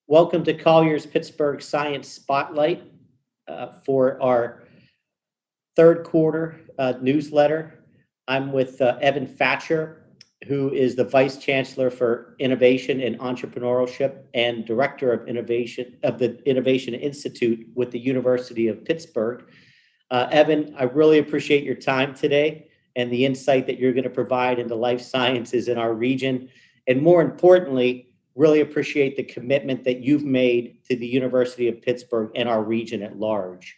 Welcome to Colliers Pittsburgh Science Spotlight for our third quarter newsletter. I'm with Evan Facher, who is the Vice Chancellor for Innovation and Entrepreneurship and Director of Innovation of the Innovation Institute with the University of Pittsburgh. Evan, I really appreciate your time today and the insight that you're going to provide into life sciences in our region. And more importantly, really appreciate the commitment that you've made to the University of Pittsburgh and our region at large.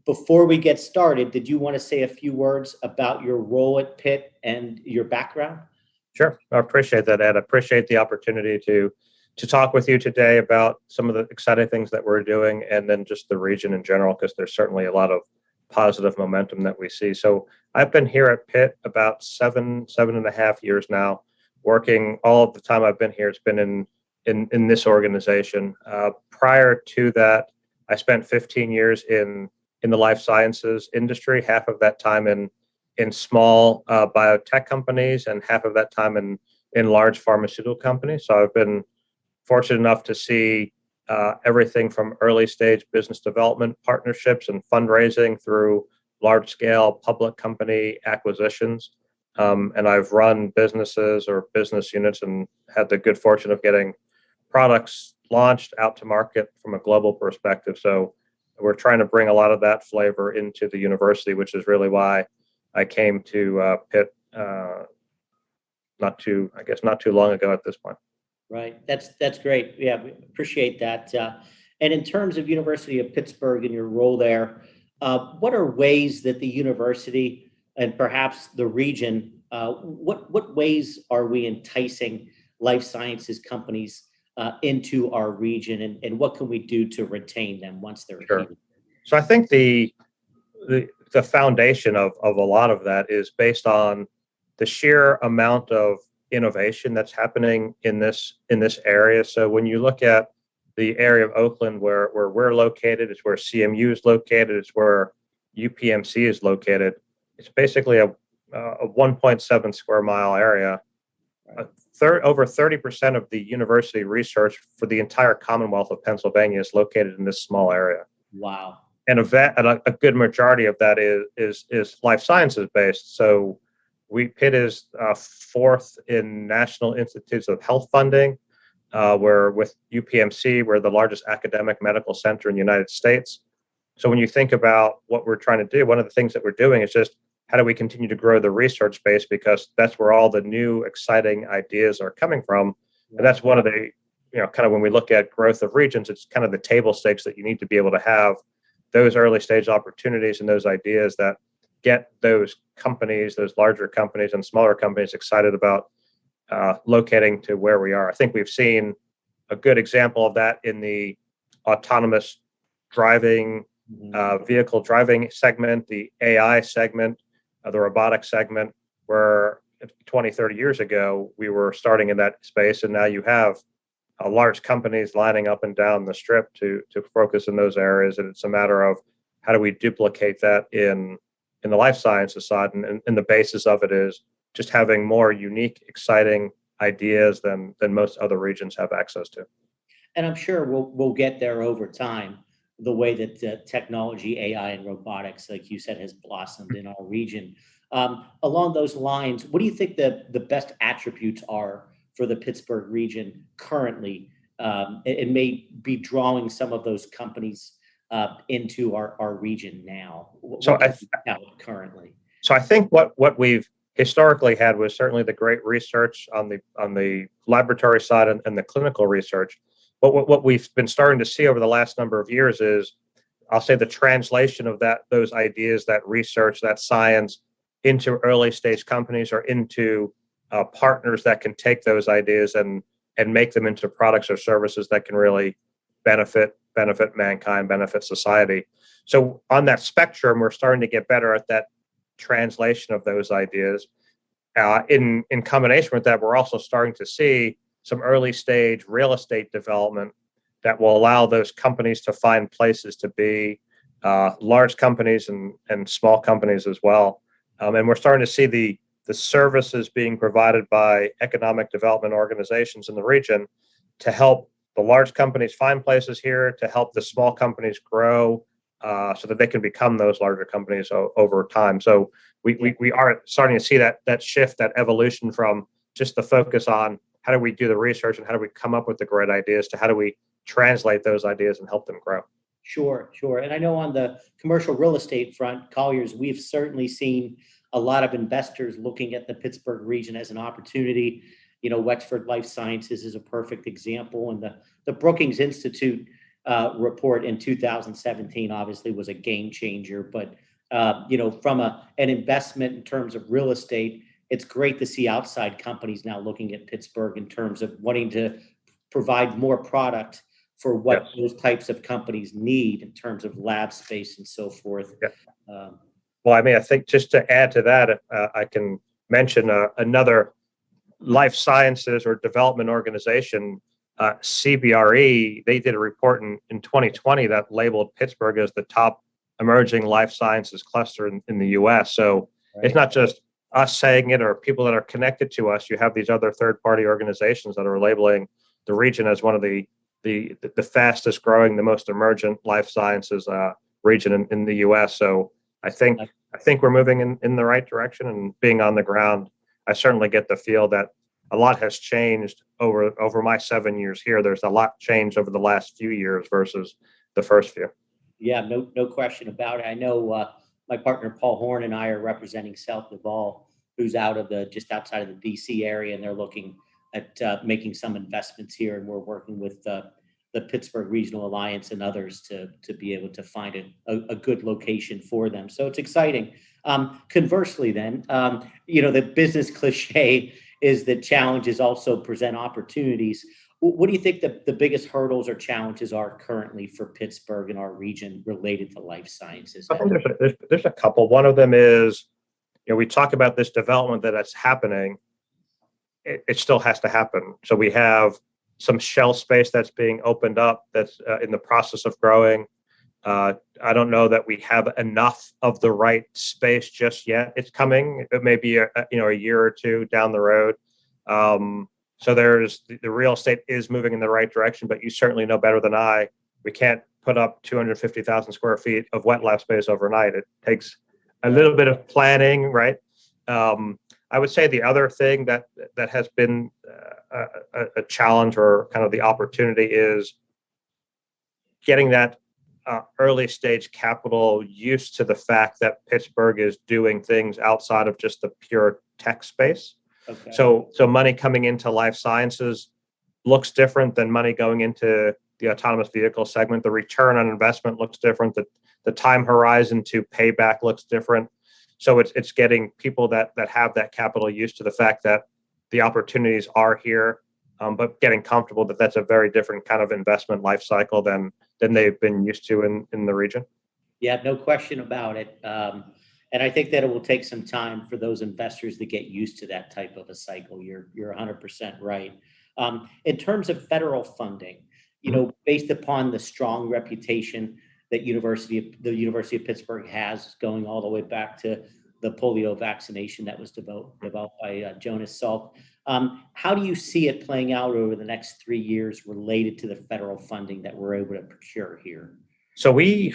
Before we get started, did you want to say a few words about your role at Pitt and your background? Sure. I appreciate that, Ed. I appreciate the opportunity to talk with you today about some of the exciting things that we're doing and then just the region in general, because there's certainly a lot of positive momentum that we see. So I've been here at Pitt about seven and a half years now, working all of the time I've been here. It's been in this organization. Prior to that, I spent 15 years in the life sciences industry, half of that time in small biotech companies and half of that time in large pharmaceutical companies. So I've been fortunate enough to see everything from early stage business development partnerships and fundraising through large scale public company acquisitions. And I've run businesses or business units and had the good fortune of getting products launched out to market from a global perspective. So we're trying to bring a lot of that flavor into the university, which is really why I came to Pitt not too long ago at this point. Right. That's great. Yeah, we appreciate that. And in terms of University of Pittsburgh and your role there, what are ways that the university and perhaps the region, what ways are we enticing life sciences companies into our region, and what can we do to retain them once they're here? So I think the foundation of a lot of that is based on the sheer amount of innovation that's happening in this area. So when you look at the area of Oakland where we're located, it's where CMU is located, it's where UPMC is located. It's basically a 1.7 square mile area. Over 30% of the university research for the entire Commonwealth of Pennsylvania is located in this small area. Wow. And a good majority of that is life sciences based. So Pitt is fourth in National Institutes of Health funding. We're with UPMC, we're the largest academic medical center in the United States. So when you think about what we're trying to do, one of the things that we're doing is just how do we continue to grow the research base, because that's where all the new exciting ideas are coming from. And that's one of the, kind of when we look at growth of regions, it's kind of the table stakes that you need to be able to have those early stage opportunities and those ideas that get those companies, those larger companies and smaller companies excited about locating to where we are. I think we've seen a good example of that in the autonomous driving, vehicle driving segment, the AI segment, the robotics segment, where 20, 30 years ago, we were starting in that space. And now you have large companies lining up and down the strip to focus in those areas. And it's a matter of how do we duplicate that in the life sciences side. And the basis of it is just having more unique, exciting ideas than most other regions have access to. And I'm sure we'll get there over time, the way that technology, AI, and robotics, like you said, has blossomed in our region. Along those lines, what do you think the best attributes are for the Pittsburgh region currently? It may be drawing some of those companies into our region now. Currently. So I think what we've historically had was certainly the great research on the laboratory side and the clinical research. But what we've been starting to see over the last number of years is, I'll say, the translation of those ideas, that research, that science into early stage companies or into partners that can take those ideas and make them into products or services that can really benefit mankind, benefit society. So on that spectrum, we're starting to get better at that translation of those ideas. In combination with that, we're also starting to see some early stage real estate development that will allow those companies to find places to be, large companies and small companies as well. And we're starting to see the services being provided by economic development organizations in the region to help the large companies find places here, to help the small companies grow, so that they can become those larger companies over time. So we are starting to see that shift, that evolution from just the focus on how do we do the research and how do we come up with the great ideas to how do we translate those ideas and help them grow. Sure, sure. And I know on the commercial real estate front, Colliers, we've certainly seen a lot of investors looking at the Pittsburgh region as an opportunity. You know, Wexford Life Sciences is a perfect example, and the Brookings Institute report in 2017 obviously was a game changer. But you know, from an investment in terms of real estate, it's great to see outside companies now looking at Pittsburgh in terms of wanting to provide more product for what Yes. those types of companies need in terms of lab space and so forth. Yeah. Um, Well, I mean, I think just to add to that, I can mention another life sciences or development organization, CBRE. They did a report in 2020 that labeled Pittsburgh as the top emerging life sciences cluster in the U.S. So it's not just us saying it or people that are connected to us. You have these other third-party organizations that are labeling the region as one of the fastest growing, the most emergent life sciences region in the U.S. So I think we're moving in the right direction, and being on the ground, I certainly get the feel that a lot has changed over my 7 years here. There's a lot changed over the last few years versus the first few. Yeah, no question about it. I know my partner Paul Horn and I are representing South Duval, who's just outside of the DC area, and they're looking at making some investments here, and we're working with the Pittsburgh Regional Alliance and others to be able to find a good location for them. So it's exciting. Conversely, then, you know, the business cliche is that challenges also present opportunities. What do you think the biggest hurdles or challenges are currently for Pittsburgh and our region related to life sciences? I think there's a couple. One of them is, you know, we talk about this development that's happening. It still has to happen. So we have some shell space that's being opened up that's in the process of growing. I don't know that we have enough of the right space just yet. It's coming. It may be a year or two down the road. So there's the real estate is moving in the right direction, but you certainly know better than I. We can't put up 250,000 square feet of wet lab space overnight. It takes a little bit of planning, right? I would say the other thing that has been a challenge or kind of the opportunity is getting that early stage capital used to the fact that Pittsburgh is doing things outside of just the pure tech space. Okay. So money coming into life sciences looks different than money going into the autonomous vehicle segment. The return on investment looks different. The time horizon to payback looks different. So it's getting people that have that capital used to the fact that the opportunities are here, but getting comfortable that that's a very different kind of investment life cycle than they've been used to in the region. Yeah, no question about it. And I think that it will take some time for those investors to get used to that type of a cycle. You're 100% right. In terms of federal funding, you know, based upon the strong reputation that the University of Pittsburgh has, going all the way back to the polio vaccination that was developed by Jonas Salk. How do you see it playing out over the next 3 years related to the federal funding that we're able to procure here? So we've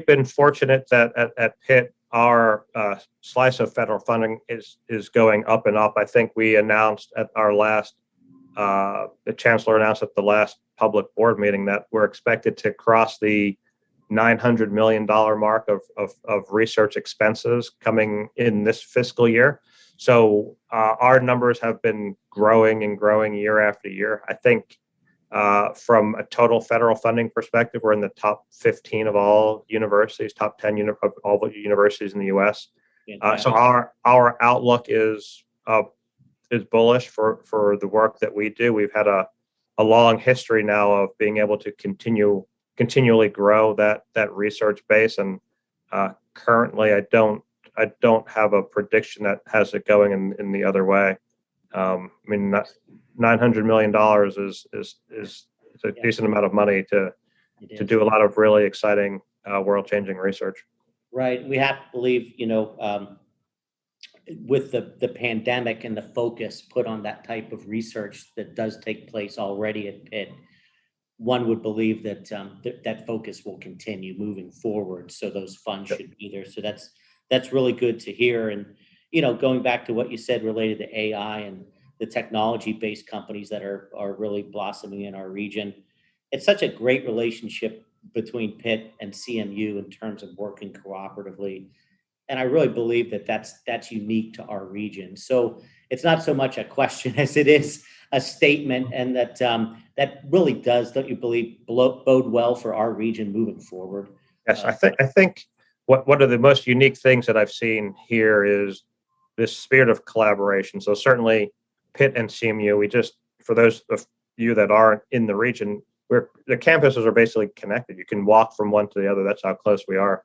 been fortunate that at Pitt, our slice of federal funding is going up and up. I think we announced at our last, the Chancellor announced at the last public board meeting that we're expected to cross the $900 million mark of research expenses coming in this fiscal year. So our numbers have been growing and growing year after year. I think from a total federal funding perspective, we're in the top 15 of all universities, top 10 of all the universities in the U.S. So our outlook is bullish for the work that we do. We've had a long history now of being able to continually grow that research base, and currently I don't have a prediction that has it going in the other way. I mean, $900 million is a decent amount of money to do a lot of really exciting world-changing research. Right. We have to believe, you know, with the pandemic and the focus put on that type of research that does take place already at Pitt, one would believe that that focus will continue moving forward. So those funds should be there. So that's really good to hear. And going back to what you said related to AI and the technology-based companies that are really blossoming in our region, it's such a great relationship between Pitt and CMU in terms of working cooperatively. And I really believe that that's unique to our region. So it's not so much a question as it is a statement, and that really does, don't you believe, bode well for our region moving forward? Yes, I think one of the most unique things that I've seen here is this spirit of collaboration. So certainly Pitt and CMU, for those of you that aren't in the region, the campuses are basically connected. You can walk from one to the other. That's how close we are.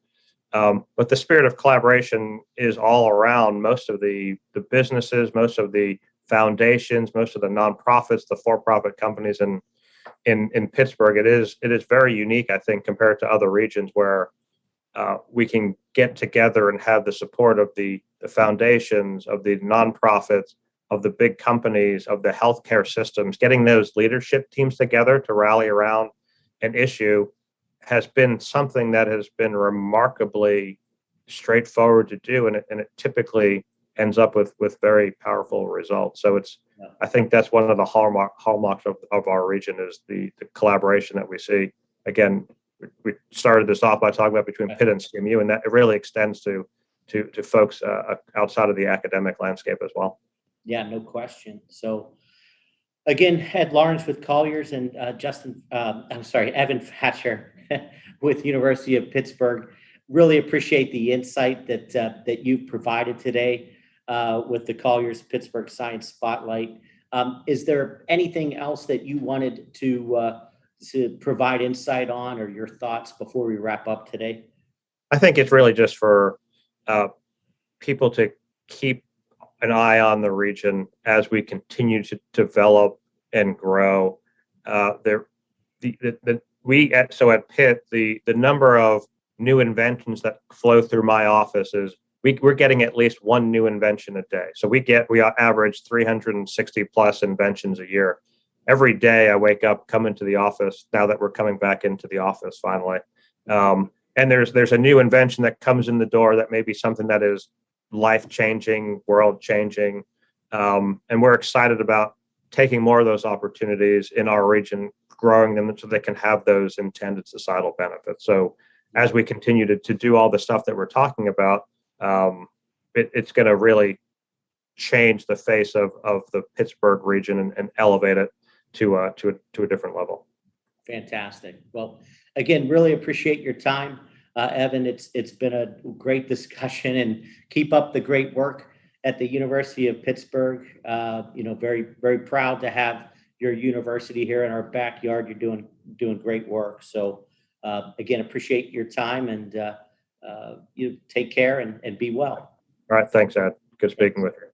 But the spirit of collaboration is all around most of the businesses, most of the foundations, most of the nonprofits, the for-profit companies in Pittsburgh. It is very unique, I think, compared to other regions where we can get together and have the support of the foundations, of the nonprofits, of the big companies, of the healthcare systems. Getting those leadership teams together to rally around an issue has been something that has been remarkably straightforward to do, and it typically ends up with very powerful results. So I think that's one of the hallmarks of our region is the collaboration that we see. Again, we started this off by talking about between Pitt and CMU, and that it really extends to folks outside of the academic landscape as well. Yeah, no question. So again, Ed Lawrence with Colliers and Evan Facher with University of Pittsburgh. Really appreciate the insight that you've provided today with the Colliers Pittsburgh Science Spotlight. Is there anything else that you wanted to provide insight on, or your thoughts before we wrap up today? I think it's really just for people to keep an eye on the region as we continue to develop and grow. At Pitt, the number of new inventions that flow through my office is we're getting at least one new invention a day. So we average 360 plus inventions a year. Every day I wake up, come into the office, now that we're coming back into the office finally. And there's a new invention that comes in the door that may be something that is life-changing, world-changing. And we're excited about taking more of those opportunities in our region, growing them so they can have those intended societal benefits. So as we continue to do all the stuff that we're talking about, it's going to really change the face of the Pittsburgh region and elevate it to a different level. Fantastic. Well, again, really appreciate your time, Evan. It's been a great discussion, and keep up the great work at the University of Pittsburgh. Very, very proud to have your university here in our backyard. You're doing great work. So again, appreciate your time, and you take care and be well. All right. Thanks, Ed. Good speaking with you.